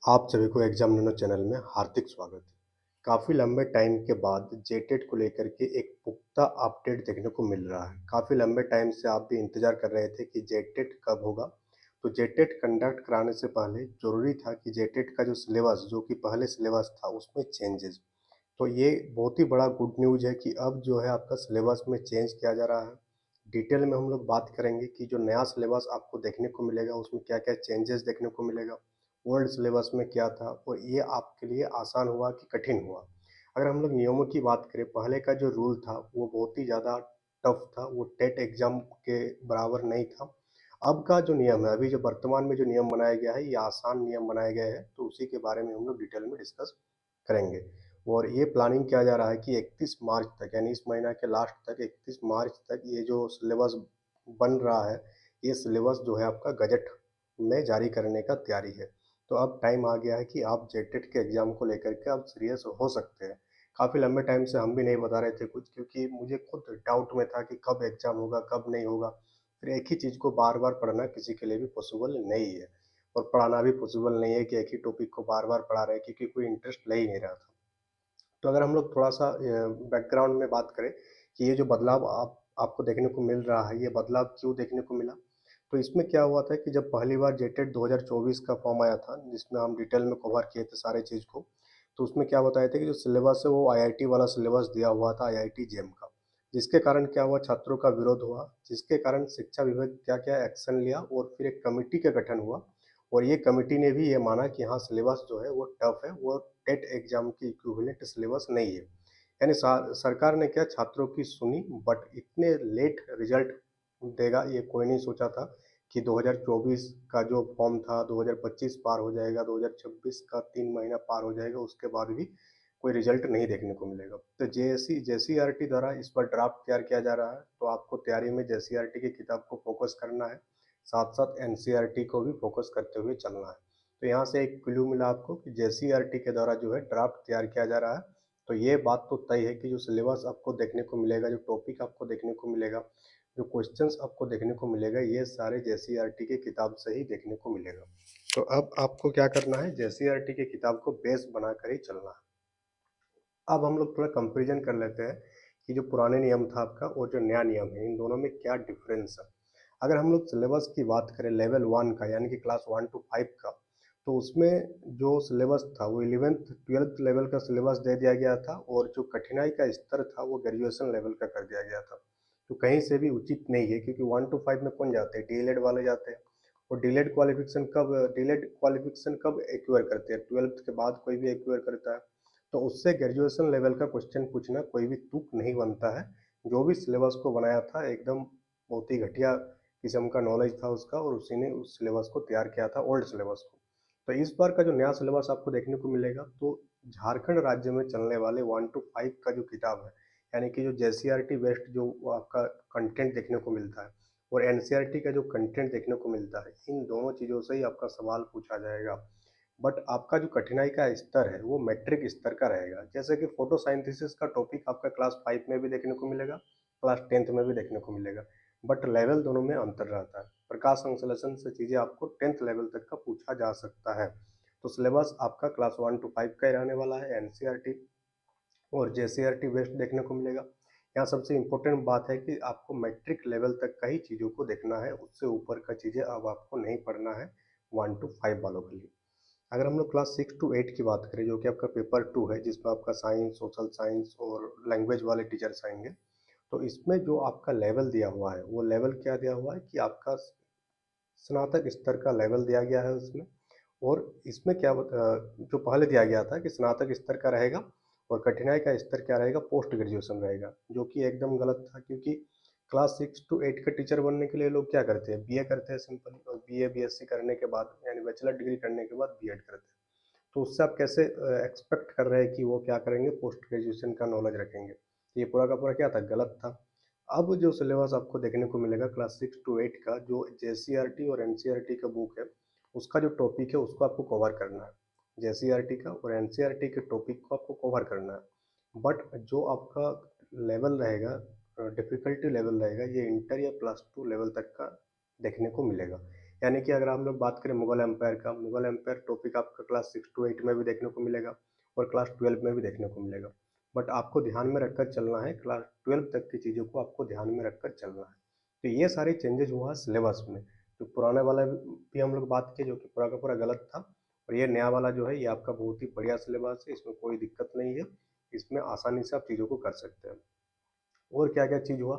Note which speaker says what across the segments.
Speaker 1: आप सभी को एग्जाम नैनो चैनल में हार्दिक स्वागत है। काफ़ी लंबे टाइम के बाद जेटेट को लेकर के एक पुख्ता अपडेट देखने को मिल रहा है। काफ़ी लंबे टाइम से आप भी इंतज़ार कर रहे थे कि जेटेट कब होगा। तो जेटेट कंडक्ट कराने से पहले ज़रूरी था कि जेटेट का जो सिलेबस जो कि पहले सिलेबस था उसमें चेंजेस। तो ये बहुत ही बड़ा गुड न्यूज़ है कि अब जो है आपका सिलेबस में चेंज किया जा रहा है। डिटेल में हम लोग बात करेंगे कि जो नया सिलेबस आपको देखने को मिलेगा उसमें क्या-क्या चेंजेस देखने को मिलेगा। ओल्ड सिलेबस में क्या था और ये आपके लिए आसान हुआ कि कठिन हुआ। अगर हम लोग नियमों की बात करें, पहले का जो रूल था वो बहुत ही ज़्यादा टफ था, वो टेट एग्ज़ाम के बराबर नहीं था। अब का जो नियम है, अभी जो वर्तमान में जो नियम बनाया गया है, ये आसान नियम बनाए गए हैं, तो उसी के बारे में हम लोग डिटेल में डिस्कस करेंगे। और ये प्लानिंग किया जा रहा है कि 31 मार्च तक, यानी इस महीना के लास्ट तक 31 मार्च तक ये जो सिलेबस बन रहा है, ये सिलेबस जो है आपका गज़ट में जारी करने का तैयारी है। तो अब टाइम आ गया है कि आप जेटेट के एग्ज़ाम को लेकर के अब सीरियस हो सकते हैं। काफ़ी लंबे टाइम से हम भी नहीं बता रहे थे कुछ, क्योंकि मुझे खुद डाउट में था कि कब एग्ज़ाम होगा, कब नहीं होगा। फिर एक ही चीज़ को बार-बार पढ़ना किसी के लिए भी पॉसिबल नहीं है, और पढ़ाना भी पॉसिबल नहीं है कि एक ही टॉपिक को बार-बार पढ़ा रहे हैं, क्योंकि कोई इंटरेस्ट ले ही नहीं रहा था। तो अगर हम लोग थोड़ा-सा बैकग्राउंड में बात करें कि ये जो बदलाव आपको देखने को मिल रहा है, ये बदलाव क्यों देखने को मिला? तो इसमें क्या हुआ था कि जब पहली बार जेटेट 2024 का फॉर्म आया था, जिसमें हम डिटेल में कवर किए थे सारे चीज़ को, तो उसमें क्या बताया था कि जो सिलेबस है वो आईआईटी वाला सिलेबस दिया हुआ था, आईआईटी जेईई का। जिसके कारण क्या हुआ, छात्रों का विरोध हुआ, जिसके कारण शिक्षा विभाग क्या-क्या एक्शन लिया और फिर एक कमिटी का गठन हुआ। और ये कमिटी ने भी ये माना कि हाँ, सिलेबस जो है वो टफ है, वो टेट एग्ज़ाम की इक्विवेलेंट सिलेबस नहीं है। यानी सरकार ने क्या, छात्रों की सुनी, बट इतने लेट रिजल्ट देगा ये कोई नहीं सोचा था कि 2024 का जो फॉर्म था 2025 पार हो जाएगा, 2026 का 3 महीना पार हो जाएगा, उसके बाद भी कोई रिजल्ट नहीं देखने को मिलेगा। तो जेएससी जेसीईआरटी द्वारा इस पर ड्राफ्ट तैयार किया जा रहा है, तो आपको तैयारी में जेसीईआरटी की किताब को फोकस करना है, साथ-साथ एनसीईआरटी को भी फोकस करते हुए चलना है। तो यहाँ से एक क्लू मिला आपको कि जेसीईआरटी के द्वारा जो है ड्राफ्ट तैयार किया जा रहा है। तो ये बात तो तय है कि जो सिलेबस आपको देखने को मिलेगा, जो टॉपिक आपको देखने को मिलेगा, जो क्वेश्चंस आपको देखने को मिलेगा, ये सारे जेसीईआरटी की किताब से ही देखने को मिलेगा। तो अब आपको क्या करना है, जेसीईआरटी की किताब को बेस बनाकर ही चलना है। अब हम लोग थोड़ा कंपैरिजन कर लेते हैं कि जो पुराने नियम था आपका और जो नया नियम है, इन दोनों में क्या डिफरेंस है। अगर हम लोग सिलेबस की बात करें लेवल 1 का, यानी कि क्लास 1 टू 5 का, तो उसमें जो सिलेबस था वो 11th 12th लेवल का सिलेबस दे दिया गया था, और जो कठिनाई का स्तर था वो ग्रेजुएशन लेवल का कर दिया गया था। तो कहीं से भी उचित नहीं है, क्योंकि 1 टू 5 में कौन जाते हैं, डीएलएड वाले जाते हैं। और डीएलएड क्वालिफिकेशन कब एक्वायर करते हैं, 12th के बाद कोई भी एक्वायर करता है। तो उससे ग्रेजुएशन लेवल का क्वेश्चन पूछना कोई भी तुक नहीं बनता है। जो भी सिलेबस को बनाया था एकदम बहुत ही घटिया किस्म का नॉलेज था उसका, और उसी ने उस सिलेबस को तैयार किया था, ओल्ड सिलेबस को। तो इस बार का जो नया सिलेबस आपको देखने को मिलेगा, तो झारखंड राज्य में चलने वाले 1 टू 5 का जो किताब है, यानी कि जो जेसीईआरटी बेस्ड जो वो आपका कंटेंट देखने को मिलता है, और एनसीईआरटी का जो कंटेंट देखने को मिलता है, इन दोनों चीज़ों से ही आपका सवाल पूछा जाएगा। बट आपका जो कठिनाई का स्तर है वो मैट्रिक स्तर का रहेगा। जैसे कि फोटोसिंथेसिस का टॉपिक आपका क्लास 5 में भी देखने को मिलेगा, क्लास 10th में भी देखने को मिलेगा, बट लेवल दोनों में अंतर रहता है। प्रकाश संश्लेषण से चीज़ें आपको 10th लेवल तक का पूछा जा सकता है। तो सिलेबस आपका क्लास 1 टू 5 का ही रहने वाला है, एनसीईआरटी और जेसीईआरटी बेस्ड देखने को मिलेगा। यहाँ सबसे इम्पोर्टेंट बात है कि आपको मैट्रिक लेवल तक का ही चीज़ों को देखना है, उससे ऊपर का चीज़ें अब आपको नहीं पढ़ना है 1 टू 5 वालों के लिए। अगर हम लोग क्लास 6 टू 8 की बात करें, जो कि आपका पेपर 2 है, जिसमें आपका साइंस, सोशल साइंस और लैंग्वेज वाले टीचर्स आएंगे, तो इसमें जो आपका लेवल दिया हुआ है वो लेवल क्या दिया हुआ है कि आपका स्नातक स्तर का लेवल दिया गया है उसमें। और इसमें क्या जो पहले दिया गया था कि स्नातक स्तर का रहेगा, और कठिनाई का स्तर क्या रहेगा, पोस्ट ग्रेजुएशन रहेगा, जो कि एकदम गलत था। क्योंकि क्लास 6 टू 8 के टीचर बनने के लिए लोग क्या करते हैं, बीए करते हैं सिंपली, और बीए बीएससी करने के बाद यानी बैचलर डिग्री करने के बाद बीएड करते हैं। तो उससे आप कैसे एक्सपेक्ट कर रहे हैं कि वो क्या करेंगे, पोस्ट ग्रेजुएशन का नॉलेज रखेंगे। तो ये पूरा का पूरा क्या था, गलत था। अब जो सिलेबस आपको देखने को मिलेगा क्लास 6 टू 8 का, जो जेसीईआरटी और एनसीईआरटी का बुक है, उसका जो टॉपिक है उसको आपको कवर करना है। जेसीईआरटी का और एनसीईआरटी के टॉपिक को आपको कवर करना है। बट जो आपका लेवल रहेगा, डिफ़िकल्टी लेवल रहेगा, ये इंटर या प्लस 2 लेवल तक का देखने को मिलेगा। यानी कि अगर हम लोग बात करें मुगल एम्पायर का, मुगल एम्पायर टॉपिक आपका क्लास 6 to 8 में भी देखने को मिलेगा और क्लास 12 में भी देखने को मिलेगा। बट आपको ध्यान में रखकर चलना है, क्लास 12 तक की चीज़ों को आपको ध्यान में रखकर चलना है। तो ये सारे चेंजेस हुआ सिलेबस में। जो पुराने वाला भी हम लोग बात किए जो कि पूरा का पूरा गलत था, और ये नया वाला जो है ये आपका बहुत ही बढ़िया सिलेबस है, इसमें कोई दिक्कत नहीं है, इसमें आसानी से आप चीज़ों को कर सकते हैं। और क्या-क्या चीज़ हुआ,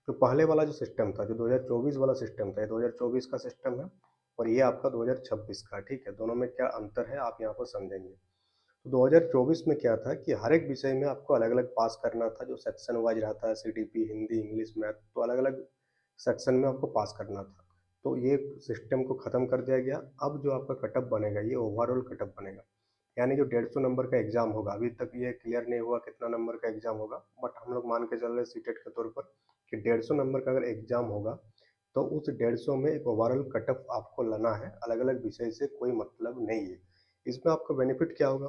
Speaker 1: जो पहले वाला जो सिस्टम था, जो 2024 वाला सिस्टम था, ये 2024 का सिस्टम है और ये आपका 2026 का है, ठीक है? दोनों में क्या अंतर है आप यहाँ पर समझेंगे। तो 2024 में क्या था कि हर एक विषय में आपको अलग-अलग पास करना था, जो सेक्शन वाइज़ रहता है, सीटीपी, हिंदी, इंग्लिश, मैथ, तो अलग-अलग सेक्शन में आपको पास करना था। तो ये सिस्टम को ख़त्म कर दिया गया। अब जो आपका कट ऑफ बनेगा, ये ओवरऑल कट ऑफ बनेगा। यानी जो 150 नंबर का एग्ज़ाम होगा, अभी तक ये क्लियर नहीं हुआ कितना नंबर का एग्ज़ाम होगा, बट हम लोग मान के चल रहे हैं सीटेट के तौर पर कि 150 नंबर का अगर एग्ज़ाम होगा, तो उस 150 में एक ओवरऑल कट ऑफ आपको लाना है, अलग-अलग विषय से कोई मतलब नहीं है। इसमें आपका बेनिफिट क्या होगा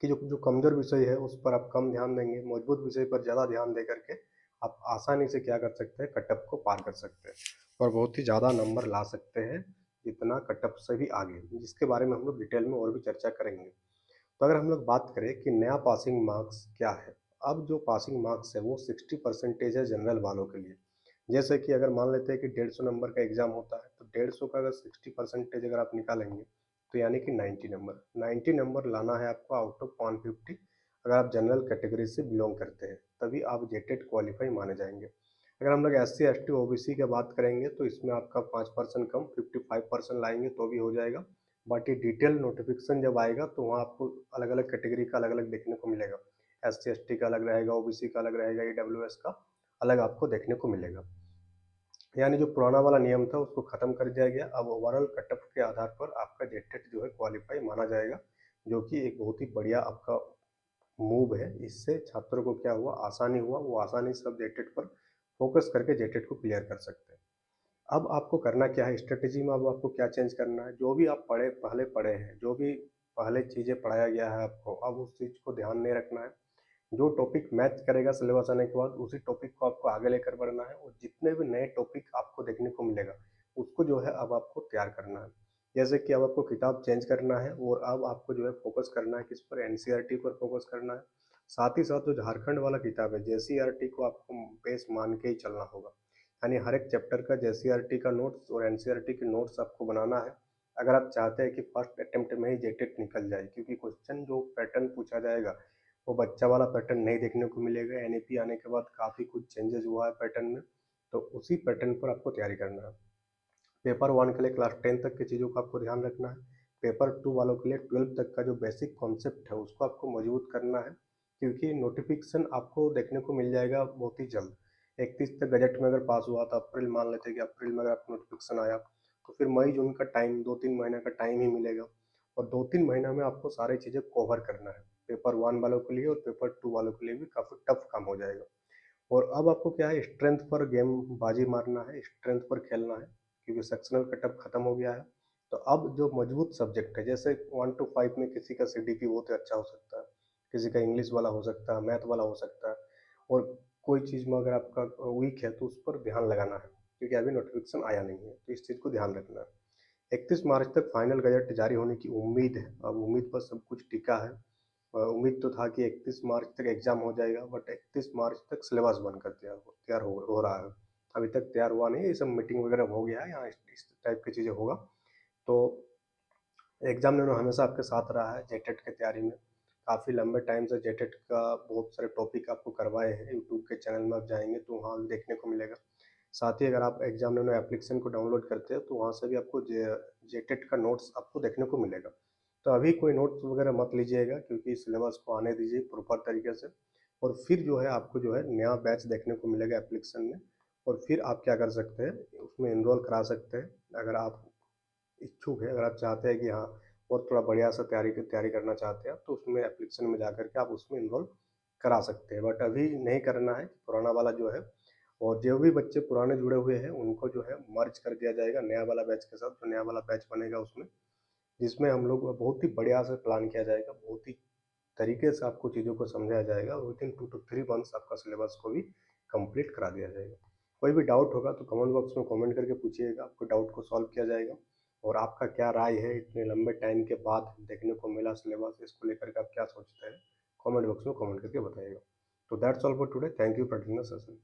Speaker 1: कि जो जो कमज़ोर विषय है, उस पर आप कम ध्यान देंगे, मजबूत विषय पर ज़्यादा ध्यान दे करके आप आसानी से क्या कर सकते हैं, कट ऑफ को पार कर सकते हैं और बहुत ही ज़्यादा नंबर ला सकते हैं, जितना कट ऑफ से भी आगे, जिसके बारे में हम लोग डिटेल में और भी चर्चा करेंगे। तो अगर हम लोग बात करें कि नया पासिंग मार्क्स क्या है, अब जो पासिंग मार्क्स है वो 60% है जनरल वालों के लिए। जैसे कि अगर मान लेते हैं कि 150 नंबर का एग्ज़ाम होता है, तो 150 का अगर 60% अगर आप निकालेंगे, तो यानी कि 90 नंबर, 90 नंबर लाना है आपको आउट ऑफ 150। अगर आप जनरल कैटेगरी से बिलोंग करते हैं, तभी आप जेटेट क्वालिफाई माने जाएंगे। अगर हम लोग S C S T O B C की बात करेंगे, तो इसमें आपका 5% कम 55% लाएंगे तो भी हो जाएगा। बाकी डिटेल नोटिफिकेशन जब आएगा तो वहाँ आपको अलग अलग कैटेगरी का अलग अलग देखने को मिलेगा। एस सी एस टी का अलग रहेगा, ओ बी सी का अलग रहेगा, ई डब्ल्यू एस का अलग आपको देखने को मिलेगा। यानी जो पुराना वाला नियम था उसको खत्म कर दिया गया। अब ओवरऑल कट ऑफ के आधार पर आपका जेटेट जो है क्वालिफाई माना जाएगा, जो कि एक बहुत ही बढ़िया आपका मूव है। इससे छात्रों को क्या हुआ, आसानी हुआ, वो आसानी से अब जेटेट पर फोकस करके जेटेट को क्लियर कर सकते हैं। अब आपको करना क्या है स्ट्रेटेजी में, अब आपको क्या चेंज करना है, जो भी आप पहले पढ़े हैं, जो भी पहले चीज़ें पढ़ाया गया है आपको, अब उस चीज़ को ध्यान नहीं रखना है। जो टॉपिक मैच करेगा सिलेबस आने के बाद, उसी टॉपिक को आपको आगे लेकर बढ़ना है और जितने भी नए टॉपिक आपको देखने को मिलेगा, उसको जो है अब आपको तैयार करना है। जैसे कि अब आपको किताब चेंज करना है और अब आपको जो है फोकस करना है किस पर, एनसीईआरटी पर फोकस करना है। साथ ही साथ जो झारखंड वाला किताब है जेसीईआरटी को आपको बेस मान के ही चलना होगा। यानी हर एक चैप्टर का जेसीईआरटी का नोट्स और एनसीईआरटी के नोट्स आपको बनाना है, अगर आप चाहते हैं कि फर्स्ट अटेम्प्ट में ही जेटेट निकल जाए, क्योंकि क्वेश्चन जो पैटर्न पूछा जाएगा वो बच्चा वाला पैटर्न नहीं देखने को मिलेगा। एनईपी आने के बाद काफ़ी कुछ चेंजेस हुआ है पैटर्न में, तो उसी पैटर्न पर आपको तैयारी करना है। पेपर 1 के लिए क्लास 10 तक की चीज़ों का आपको ध्यान रखना है। पेपर 2 वालों के लिए 12 तक का जो बेसिक कॉन्सेप्ट है उसको आपको मजबूत करना है, क्योंकि नोटिफिकेशन आपको देखने को मिल जाएगा बहुत ही जल्द। 31 तक गजट में अगर पास हुआ तो अप्रैल, मान लेते हैं कि अप्रैल में अगर आपको नोटिफिकेशन आया, तो फिर मई जून का टाइम, 2-3 महीने का टाइम ही मिलेगा और 2-3 महीना में आपको सारी चीज़ें कवर करना है। पेपर 1 वालों के लिए और पेपर 2 वालों के लिए भी काफ़ी टफ काम हो जाएगा। और अब आपको क्या है, स्ट्रेंथ पर गेम बाजी मारना है, स्ट्रेंथ पर खेलना है, क्योंकि सेक्शनल कटअप खत्म हो गया है। तो अब जो मजबूत सब्जेक्ट है, जैसे 1 to 5 में किसी का सीडीपी बहुत ही अच्छा हो सकता है, किसी का इंग्लिश वाला हो सकता है, मैथ वाला हो सकता है, और कोई चीज़ में अगर आपका वीक है तो उस पर ध्यान लगाना है, क्योंकि अभी नोटिफिकेशन आया नहीं है, तो इस चीज़ को ध्यान रखना है। 31 मार्च तक फाइनल गजट जारी होने की उम्मीद है। अब उम्मीद पर सब कुछ टिका है। उम्मीद तो था कि 31 मार्च तक एग्ज़ाम हो जाएगा, बट 31 मार्च तक सिलेबस बनकर तैयार हो रहा है। अभी तक तैयार हुआ नहीं है, ये सब मीटिंग वगैरह हो गया है, यहाँ इस टाइप की चीज़ें होगा। तो एग्ज़ाम लेना हमेशा आपके साथ रहा है जेटेट की तैयारी में। काफ़ी लंबे टाइम से जेटेट का बहुत सारे टॉपिक आपको करवाए हैं, यूट्यूब के चैनल में आप जाएँगे तो वहाँ भी देखने को मिलेगा। साथ ही अगर आप एग्ज़ाम लेनो एप्लीकेशन को डाउनलोड करते हैं तो वहाँ से भी आपको जेटेट का नोट्स आपको देखने को मिलेगा। तो अभी कोई नोट्स वगैरह मत लीजिएगा, क्योंकि सिलेबस को आने दीजिए प्रॉपर तरीके से, और फिर जो है आपको जो है नया बैच देखने को मिलेगा एप्लीकेशन में, और फिर आप क्या कर सकते हैं, उसमें एनरोल करा सकते हैं। अगर आप इच्छुक हैं, अगर आप चाहते हैं कि हाँ और थोड़ा बढ़िया सा तैयारी करना चाहते हैं, तो उसमें एप्लीकेशन में जा कर के आप उसमें इनरोल करा सकते हैं। बट अभी नहीं करना है, पुराना वाला जो है, और जो भी बच्चे पुराने जुड़े हुए हैं उनको जो है मर्ज कर दिया जाएगा नया वाला बैच के साथ। जो नया वाला बैच बनेगा उसमें, जिसमें हम लोग बहुत ही बढ़िया से प्लान किया जाएगा, बहुत ही तरीके से आपको चीज़ों को समझाया जाएगा और विदिन 2 to 3 मंथ्स आपका सिलेबस को भी कंप्लीट करा दिया जाएगा। कोई भी डाउट होगा तो कमेंट बॉक्स में कमेंट करके पूछिएगा, आपको डाउट को सॉल्व किया जाएगा। और आपका क्या राय है इतने लंबे टाइम के बाद देखने को मिला सिलेबस, इसको लेकर के आप क्या सोचते हैं? कमेंट बॉक्स में कमेंट करके बताइएगा। तो that's all for today, thank you for attending the session.